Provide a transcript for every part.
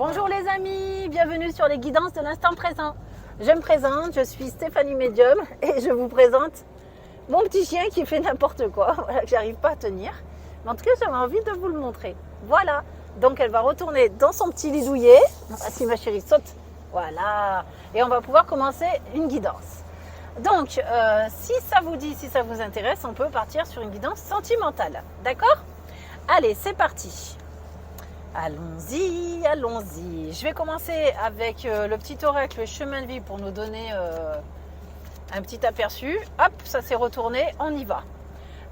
Bonjour les amis, bienvenue sur les guidances de l'instant présent. Je me présente, je suis Stéphanie Medium et je vous présente mon petit chien qui fait n'importe quoi, voilà, que j'arrive pas à tenir. Mais en tout cas, j'avais envie de vous le montrer. Voilà, donc elle va retourner dans son petit lit douillet. Si ma chérie saute, voilà. Et on va pouvoir commencer une guidance. Donc, si ça vous dit, si ça vous intéresse, on peut partir sur une guidance sentimentale. D'accord ? Allez, c'est parti. Allons-y, allons-y. Je vais commencer avec le petit oracle chemin de vie pour nous donner un petit aperçu. Hop, ça s'est retourné, on y va.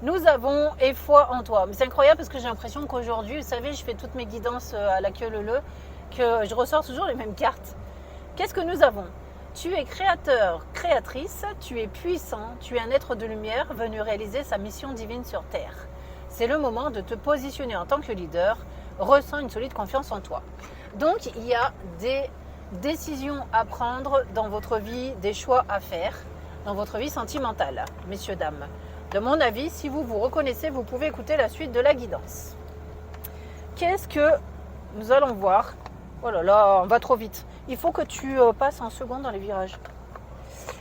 Nous avons « Aie foi en toi ». Mais c'est incroyable parce que j'ai l'impression qu'aujourd'hui, vous savez, je fais toutes mes guidances à la queue leu-leu, que je ressors toujours les mêmes cartes. Qu'est-ce que nous avons ? Tu es créateur, créatrice, tu es puissant, tu es un être de lumière venu réaliser sa mission divine sur Terre. C'est le moment de te positionner en tant que leader. Ressens une solide confiance en toi. Donc, il y a des décisions à prendre dans votre vie, des choix à faire dans votre vie sentimentale, messieurs, dames. De mon avis, si vous vous reconnaissez, vous pouvez écouter la suite de la guidance. Qu'est-ce que nous allons voir ? Oh là là, on va trop vite. Il faut que tu passes en seconde dans les virages.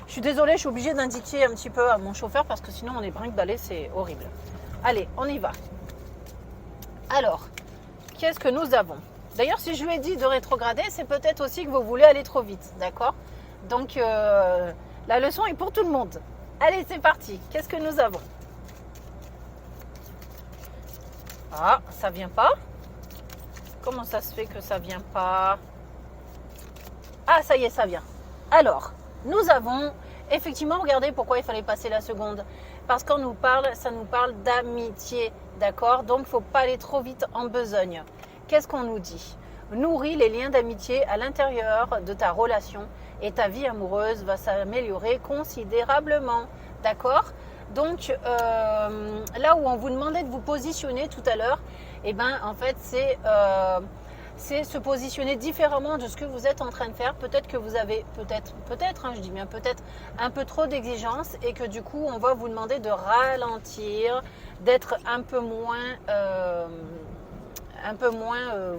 Je suis désolée, je suis obligée d'indiquer un petit peu à mon chauffeur parce que sinon on est brinque-ballé, c'est horrible. Allez, on y va. Alors, qu'est-ce que nous avons ? D'ailleurs, si je lui ai dit de rétrograder, c'est peut-être aussi que vous voulez aller trop vite, d'accord ? Donc, la leçon est pour tout le monde. Allez, c'est parti. Qu'est-ce que nous avons ? Ah, ça vient pas ? Comment ça se fait que ça vient pas ? Ah, ça y est, ça vient. Alors, nous avons... Effectivement, regardez pourquoi il fallait passer la seconde. Parce qu'on nous parle, ça nous parle d'amitié, d'accord ? Donc, il ne faut pas aller trop vite en besogne. Qu'est-ce qu'on nous dit ? Nourris les liens d'amitié à l'intérieur de ta relation et ta vie amoureuse va s'améliorer considérablement, d'accord ? Donc, là où on vous demandait de vous positionner tout à l'heure, eh ben, en fait, c'est se positionner différemment de ce que vous êtes en train de faire. Peut-être que vous avez, je dis bien peut-être, un peu trop d'exigences et que du coup, on va vous demander de ralentir, d'être un peu moins,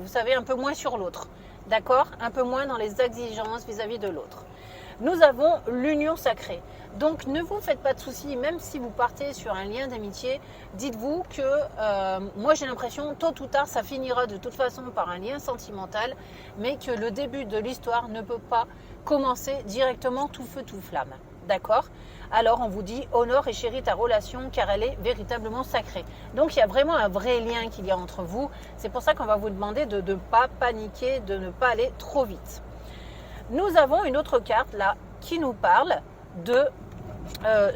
vous savez, un peu moins sur l'autre. D'accord ? Un peu moins dans les exigences vis-à-vis de l'autre. Nous avons l'union sacrée. Donc, ne vous faites pas de soucis, même si vous partez sur un lien d'amitié, dites-vous que moi j'ai l'impression, tôt ou tard, ça finira de toute façon par un lien sentimental, mais que le début de l'histoire ne peut pas commencer directement tout feu, tout flamme. D'accord ? Alors, on vous dit, honore et chéris ta relation car elle est véritablement sacrée. Donc, il y a vraiment un vrai lien qu'il y a entre vous. C'est pour ça qu'on va vous demander de ne pas paniquer, de ne pas aller trop vite. Nous avons une autre carte là qui nous parle de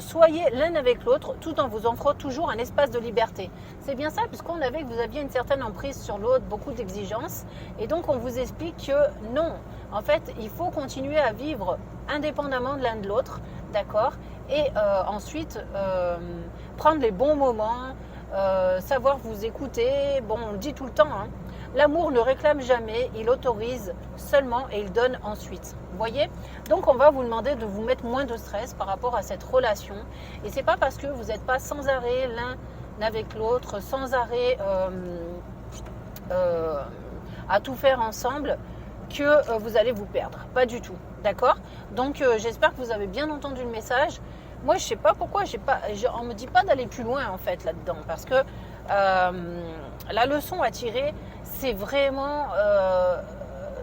soyez l'un avec l'autre tout en vous offrant toujours un espace de liberté. C'est bien ça, puisqu'on avait que vous aviez une certaine emprise sur l'autre, beaucoup d'exigences. Et donc, on vous explique que non, en fait, il faut continuer à vivre indépendamment de l'un de l'autre, d'accord ? Et ensuite, prendre les bons moments, savoir vous écouter. Bon, on le dit tout le temps, hein. L'amour ne réclame jamais, il autorise seulement et il donne ensuite. Vous voyez ? Donc on va vous demander de vous mettre moins de stress par rapport à cette relation. Et c'est pas parce que vous n'êtes pas sans arrêt l'un avec l'autre, sans arrêt à tout faire ensemble, que vous allez vous perdre. Pas du tout. D'accord ? Donc j'espère que vous avez bien entendu le message. Moi je sais pas pourquoi on me dit pas d'aller plus loin en fait là-dedans. Parce que la leçon à tirer, c'est vraiment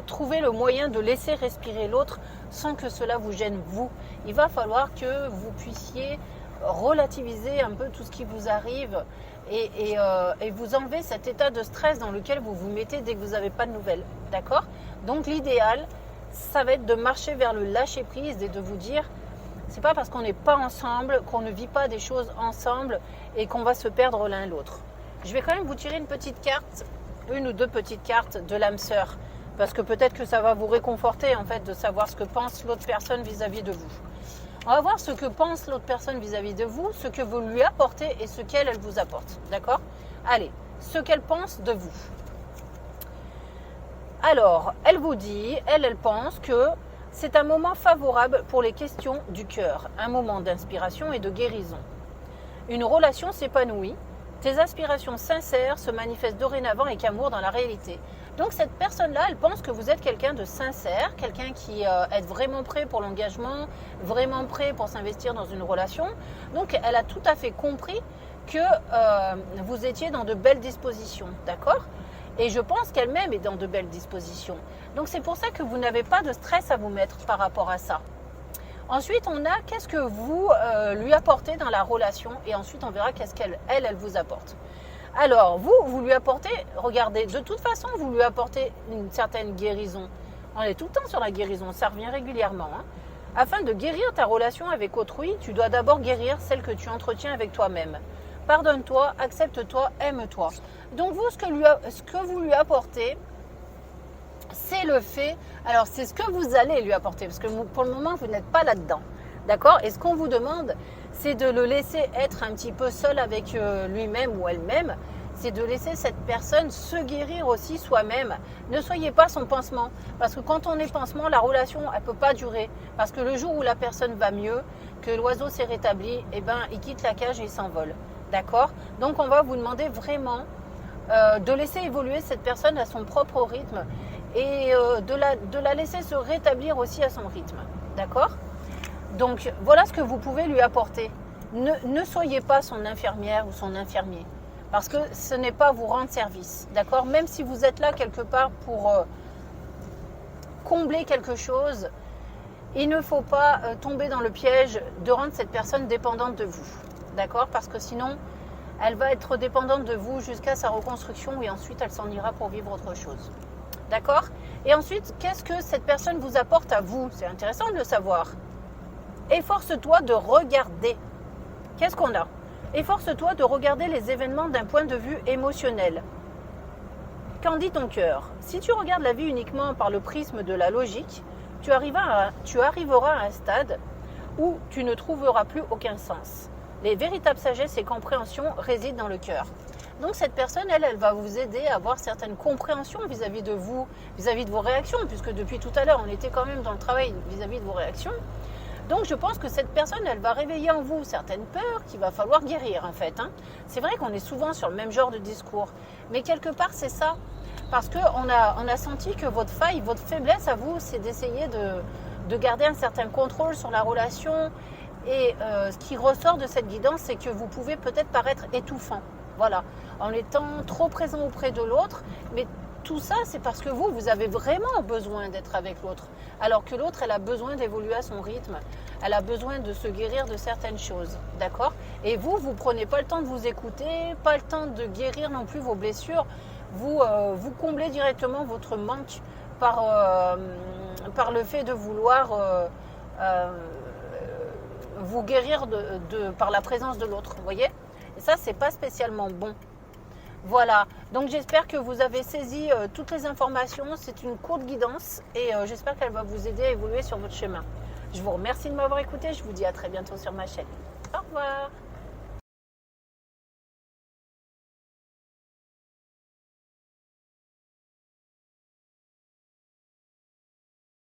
trouver le moyen de laisser respirer l'autre sans que cela vous gêne vous. Il va falloir que vous puissiez relativiser un peu tout ce qui vous arrive et vous enlever cet état de stress dans lequel vous vous mettez dès que vous n'avez pas de nouvelles. D'accord ? Donc l'idéal, ça va être de marcher vers le lâcher-prise et de vous dire, c'est pas parce qu'on n'est pas ensemble, qu'on ne vit pas des choses ensemble et qu'on va se perdre l'un l'autre. Je vais quand même vous tirer une petite carte, une ou deux petites cartes de l'âme sœur, parce que peut-être que ça va vous réconforter en fait de savoir ce que pense l'autre personne vis-à-vis de vous. On va voir ce que pense l'autre personne vis-à-vis de vous, ce que vous lui apportez et ce qu'elle vous apporte. D'accord ? Allez, ce qu'elle pense de vous. Alors, elle vous dit, elle pense que c'est un moment favorable pour les questions du cœur, un moment d'inspiration et de guérison. Une relation s'épanouit. Tes aspirations sincères se manifestent dorénavant avec amour dans la réalité. Donc cette personne-là, elle pense que vous êtes quelqu'un de sincère, quelqu'un qui est vraiment prêt pour l'engagement, vraiment prêt pour s'investir dans une relation. Donc elle a tout à fait compris que vous étiez dans de belles dispositions, d'accord ? Et je pense qu'elle-même est dans de belles dispositions. Donc c'est pour ça que vous n'avez pas de stress à vous mettre par rapport à ça. Ensuite, on a qu'est-ce que vous lui apportez dans la relation et ensuite on verra qu'est-ce qu'elle vous apporte. Alors, vous lui apportez, regardez, de toute façon, vous lui apportez une certaine guérison. On est tout le temps sur la guérison, ça revient régulièrement. Hein. Afin de guérir ta relation avec autrui, tu dois d'abord guérir celle que tu entretiens avec toi-même. Pardonne-toi, accepte-toi, aime-toi. Donc vous, ce que vous lui apportez, c'est le fait, alors c'est ce que vous allez lui apporter, parce que pour le moment, vous n'êtes pas là-dedans. D'accord ? Et ce qu'on vous demande, c'est de le laisser être un petit peu seul avec lui-même ou elle-même. C'est de laisser cette personne se guérir aussi soi-même. Ne soyez pas son pansement. Parce que quand on est pansement, la relation, elle ne peut pas durer. Parce que le jour où la personne va mieux, que l'oiseau s'est rétabli, eh ben, il quitte la cage et il s'envole. D'accord ? Donc on va vous demander vraiment de laisser évoluer cette personne à son propre rythme et de la laisser se rétablir aussi à son rythme. D'accord ? Donc, voilà ce que vous pouvez lui apporter. Ne soyez pas son infirmière ou son infirmier, parce que ce n'est pas vous rendre service, d'accord ? Même si vous êtes là quelque part pour combler quelque chose, il ne faut pas tomber dans le piège de rendre cette personne dépendante de vous, d'accord ? Parce que sinon, elle va être dépendante de vous jusqu'à sa reconstruction et ensuite elle s'en ira pour vivre autre chose, d'accord ? Et ensuite, qu'est-ce que cette personne vous apporte à vous ? C'est intéressant de le savoir. Efforce-toi de regarder. Qu'est-ce qu'on a ? Efforce-toi de regarder les événements d'un point de vue émotionnel. Qu'en dit ton cœur ? Si tu regardes la vie uniquement par le prisme de la logique, tu arriveras à un stade où tu ne trouveras plus aucun sens. Les véritables sagesses et compréhensions résident dans le cœur. Donc cette personne, elle va vous aider à avoir certaines compréhensions vis-à-vis de vous, vis-à-vis de vos réactions, puisque depuis tout à l'heure, on était quand même dans le travail vis-à-vis de vos réactions. Donc je pense que cette personne, elle va réveiller en vous certaines peurs qu'il va falloir guérir en fait. Hein. C'est vrai qu'on est souvent sur le même genre de discours, mais quelque part c'est ça. Parce qu'on a senti que votre faille, votre faiblesse à vous, c'est d'essayer de garder un certain contrôle sur la relation. Et ce qui ressort de cette guidance, c'est que vous pouvez peut-être paraître étouffant. Voilà, en étant trop présent auprès de l'autre, mais tout ça, c'est parce que vous avez vraiment besoin d'être avec l'autre. Alors que l'autre, elle a besoin d'évoluer à son rythme. Elle a besoin de se guérir de certaines choses. D'accord ? Et vous prenez pas le temps de vous écouter, pas le temps de guérir non plus vos blessures. Vous comblez directement votre manque par le fait de vouloir vous guérir par la présence de l'autre. Vous voyez ? Et ça, c'est pas spécialement bon. Voilà, donc j'espère que vous avez saisi toutes les informations. C'est une courte guidance et j'espère qu'elle va vous aider à évoluer sur votre chemin. Je vous remercie de m'avoir écouté. Je vous dis à très bientôt sur ma chaîne. Au revoir.